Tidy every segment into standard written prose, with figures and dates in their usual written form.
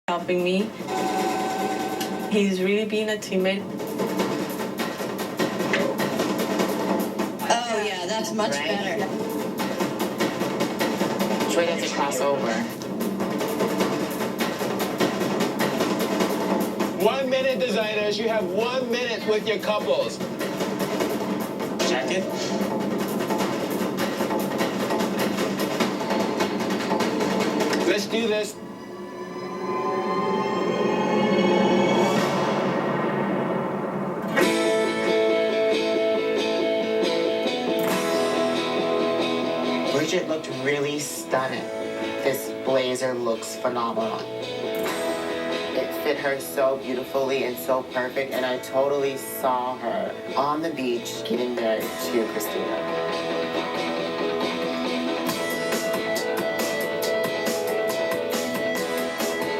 helping me. He's really being a teammate. Oh yeah, that's much better. Troy has to cross over. 1 minute, designers. You have 1 minute with your couples. Jacket? Let's do this. Bridget looked really stunning. This blazer looks phenomenal. It fit her so beautifully and so perfect, and I totally saw her on the beach getting married to Christina.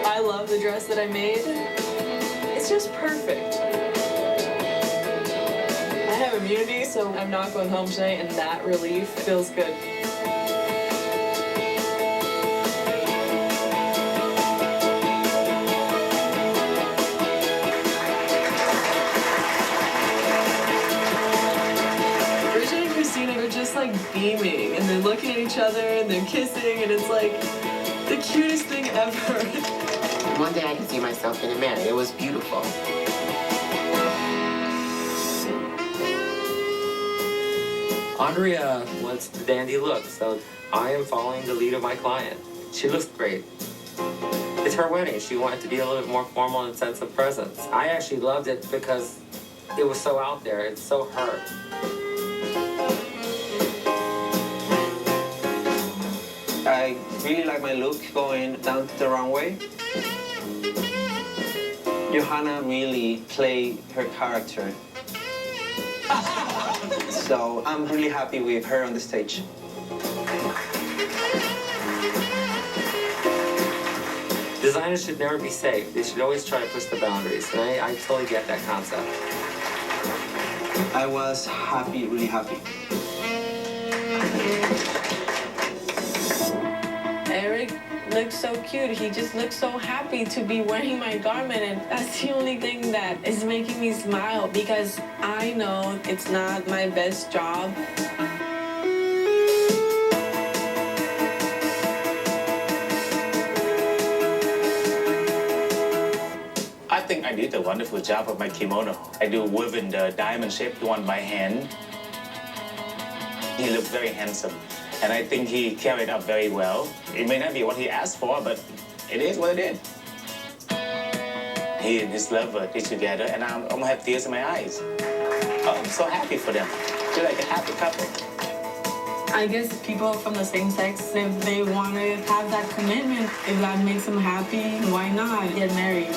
I love the dress that I made. It's just perfect. I have immunity, so I'm not going home tonight, and that relief feels good. Bridget and Christina are just like beaming, and they're looking at each other, and they're kissing, and it's like the cutest thing ever. One day I could see myself getting married. It was beautiful. Andrea wants the dandy look, so I am following the lead of my client. She looks great. It's her wedding. She wanted to be a little bit more formal in sense of presence. I actually loved it because it was so out there. It's so her. I really like my look going down to the runway. Johanna really played her character. So I'm really happy with her on the stage. Designers should never be safe. They should always try to push the boundaries. And I totally get that concept. I was happy, really happy. Eric looks so cute. He just looks so happy to be wearing my garment, and that's the only thing that is making me smile, because I know it's not my best job. I think I did a wonderful job of my kimono. I do woven the diamond shaped one by hand. He looked very handsome, and I think he carried up very well. It may not be what he asked for, but it is what it is. He and his lover is together, and I'm gonna have tears in my eyes. Oh, I'm so happy for them. They're like a happy couple. I guess people from the same sex, if they want to have that commitment, if that makes them happy, why not get married?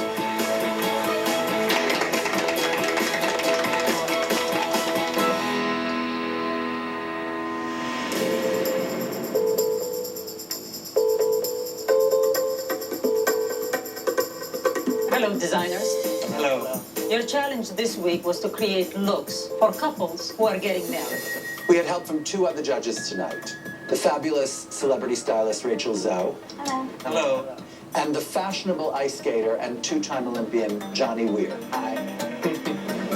Hello, designers. Hello. Your challenge this week was to create looks for couples who are getting married. We had help from 2 other judges tonight. The fabulous celebrity stylist Rachel Zoe. Hello. Hello. And the fashionable ice skater and 2-time Olympian Johnny Weir. Hi.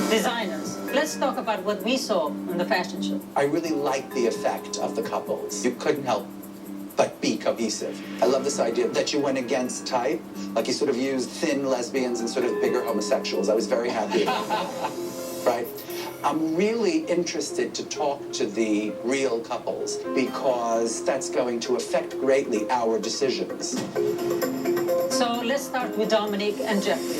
Designers, let's talk about what we saw on the fashion show. I really liked the effect of the couples. You couldn't help but be cohesive. I love this idea that you went against type, like you sort of used thin lesbians and sort of bigger homosexuals. I was very happy about that, right? I'm really interested to talk to the real couples because that's going to affect greatly our decisions. So let's start with Dominic and Jeffrey.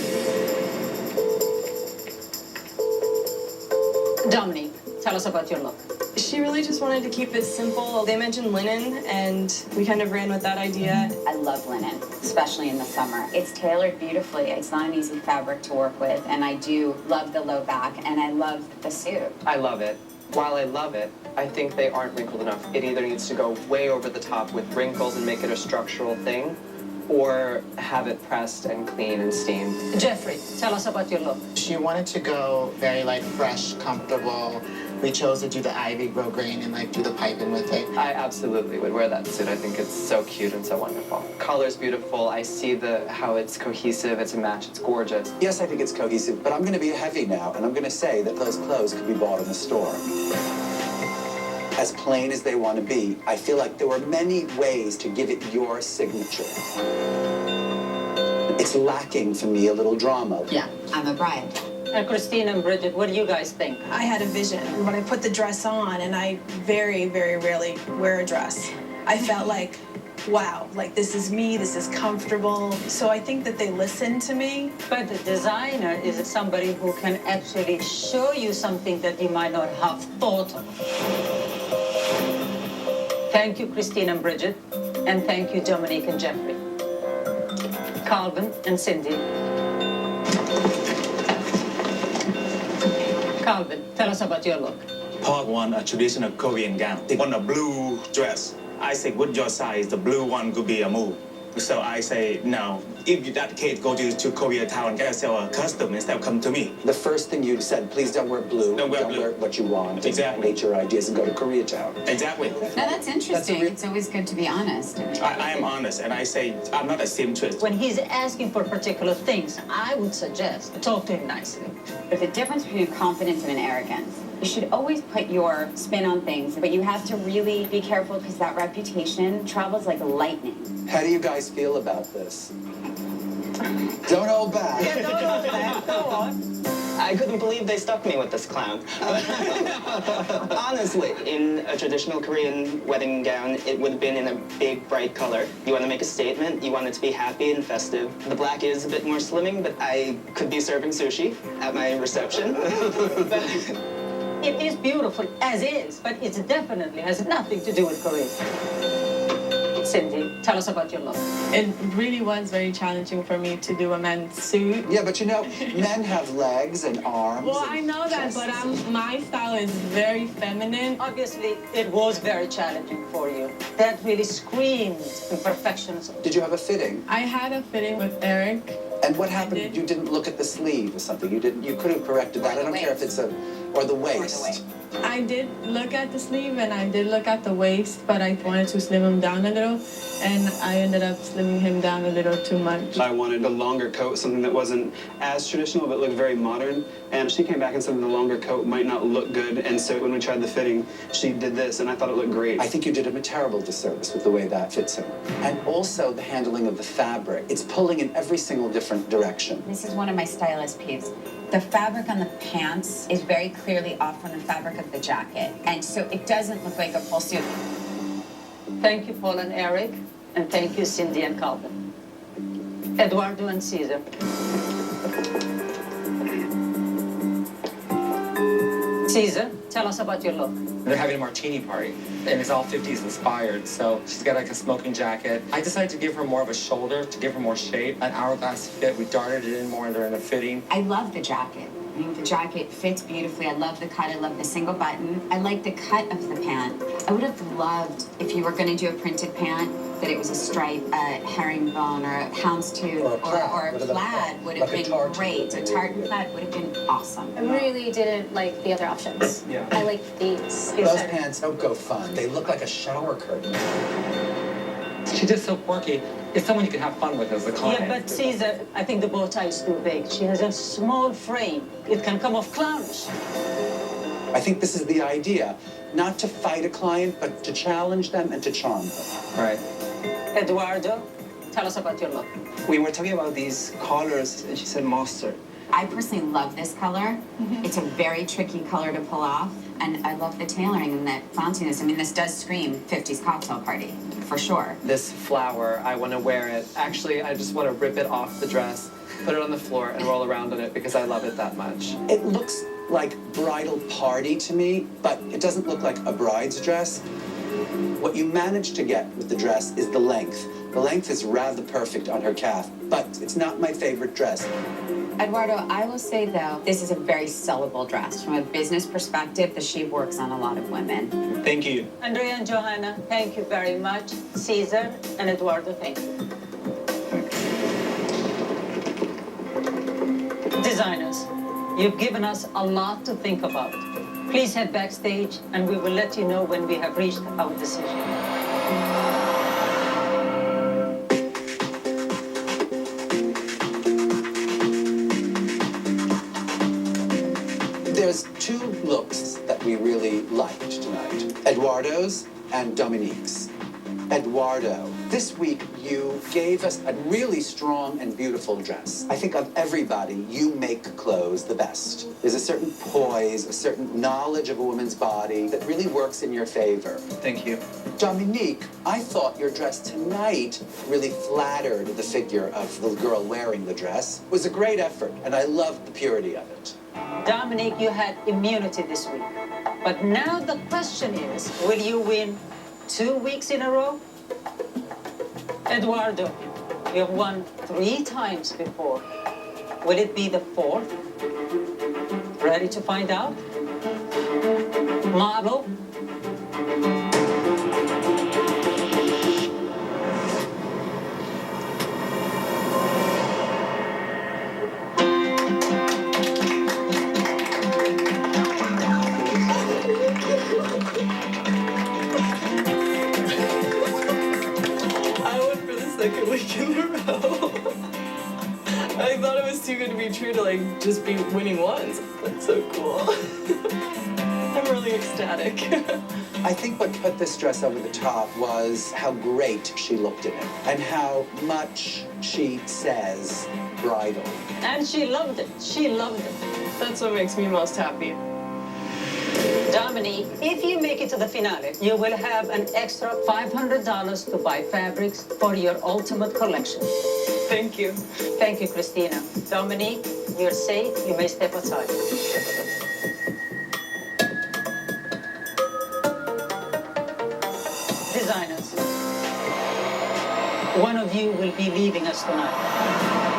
Dominic, tell us about your look. She really just wanted to keep it simple. They mentioned linen, and we kind of ran with that idea. I love linen, especially in the summer. It's tailored beautifully. It's not an easy fabric to work with, and I do love the low back, and I love the suit. I love it. While I love it, I think they aren't wrinkled enough. It either needs to go way over the top with wrinkles and make it a structural thing, or have it pressed and clean and steamed. Jeffrey, tell us about your look. She wanted to go very like fresh, comfortable, We chose to do the ivy grosgrain and like do the piping with it. I absolutely would wear that suit. I think it's so cute and so wonderful. Color's beautiful. I see how it's cohesive. It's a match. It's gorgeous. Yes, I think it's cohesive, but I'm going to be heavy now, and I'm going to say that those clothes could be bought in the store. As plain as they want to be, I feel like there were many ways to give it your signature. It's lacking for me a little drama. Yeah, I'm a bride. And Christine and Bridget, what do you guys think? I had a vision when I put the dress on, and I very, very rarely wear a dress. I felt like, wow, like this is me, this is comfortable. So I think that they listened to me. But the designer is somebody who can actually show you something that you might not have thought of. Thank you, Christine and Bridget, and thank you, Dominique and Jeffrey. Calvin and Cindy. Calvin, tell us about your look. Paul want a traditional Korean gown. They want a blue dress. I say, with your size, the blue one could be a move. So I say, no. If that case, go to Koreatown, get yourself a custom instead of come to me. The first thing you said, please don't wear blue. Don't wear blue. Wear what you want. Exactly. Hate your ideas and go to Koreatown. Exactly. No, that's interesting. It's always good to be honest. I am honest, and I say, I'm not a seamstress. When he's asking for particular things, I would suggest talk to him nicely. There's a difference between confidence and an arrogance. You should always put your spin on things, but you have to really be careful because that reputation travels like lightning. How do you guys feel about this? Don't hold back. Yeah, don't go on. I couldn't believe they stuck me with this clown. Honestly, in a traditional Korean wedding gown, it would have been in a big, bright color. You want to make a statement, you want it to be happy and festive. The black is a bit more slimming, but I could be serving sushi at my reception. It is beautiful as is, but it definitely has nothing to do with Korea. Cindy, tell us about your look. It really was very challenging for me to do a men's suit. Yeah, but you know, men have legs and arms. Well, and I know that, but my style is very feminine. Obviously, it was very challenging for you. That really screamed imperfections. Did you have a fitting? I had a fitting with Eric. And what happened? did. You didn't look at the sleeve or something. You could have corrected that. Or I don't the care if waist. it's or the waist. I did look at the sleeve and I did look at the waist, but I wanted to slim him down a little, and I ended up slimming him down a little too much. I wanted a longer coat, something that wasn't as traditional but looked very modern. And she came back and said the longer coat might not look good. And so when we tried the fitting, she did this, and I thought it looked great. I think you did him a terrible disservice with the way that fits him. And also the handling of the fabric. It's pulling in every single different direction. This is one of my stylist peeves. The fabric on the pants is very clearly off from the fabric of the jacket. And so it doesn't look like a full suit. Thank you, Paul and Eric, and thank you, Cindy and Calvin. Eduardo and Caesar. Caesar, tell us about your look. They're having a martini party, and it's all 50s inspired, so she's got like a smoking jacket. I decided to give her more of a shoulder, to give her more shape, an hourglass fit. We darted it in more during the fitting. I love the jacket. I mean, the jacket fits beautifully. I love the cut. I love the single button. I like the cut of the pant. I would have loved, if you were going to do a printed pant, that it was a stripe, a herringbone, or a houndstooth, or a plaid would have been great. A tartan plaid would have been awesome. I really didn't like the other options. Yeah. I like these. Those pants don't go fun. They look like a shower curtain. She's just so quirky. It's someone you can have fun with as a client. Yeah, but Caesar, I think the bow tie is too big. She has a small frame. It can come off clownish. I think this is the idea. Not to fight a client, but to challenge them and to charm them. Right. Eduardo, tell us about your look. We were talking about these colors, and she said mustard. I personally love this color. It's a very tricky color to pull off. And I love the tailoring and that flounciness. I mean, this does scream 50s cocktail party, for sure. This flower, I want to wear it. Actually, I just want to rip it off the dress, put it on the floor, and roll around on it because I love it that much. It looks like bridal party to me, but it doesn't look like a bride's dress. What you managed to get with the dress is the length. The length is rather perfect on her calf, but it's not my favorite dress. Eduardo, I will say, though, this is a very sellable dress. From a business perspective, the shape works on a lot of women. Thank you. Andrea and Johanna, thank you very much. Caesar and Eduardo, thank you. Designers, you've given us a lot to think about. Please head backstage, and we will let you know when we have reached our decision. There's two looks that we really liked tonight. Eduardo's and Dominique's. Eduardo, this week you gave us a really strong and beautiful dress. I think of everybody, you make clothes the best. There's a certain poise, a certain knowledge of a woman's body that really works in your favor. Thank you. Dominique, I thought your dress tonight really flattered the figure of the girl wearing the dress. It was a great effort, and I loved the purity of it. Dominique, you had immunity this week. But now the question is, will you win 2 weeks in a row? Eduardo, you've won 3 times before. Will it be the 4th? Ready to find out? Model? Second week in a row. I thought it was too good to be true to like just be winning once. That's so cool. I'm really ecstatic. I think what put this dress over the top was how great she looked in it and how much she says bridal. And she loved it. She loved it. That's what makes me most happy. Dominique, if you make it to the finale, you will have an extra $500 to buy fabrics for your ultimate collection. Thank you. Thank you, Christina. Dominique, you're safe. You may step aside. Designers, one of you will be leaving us tonight.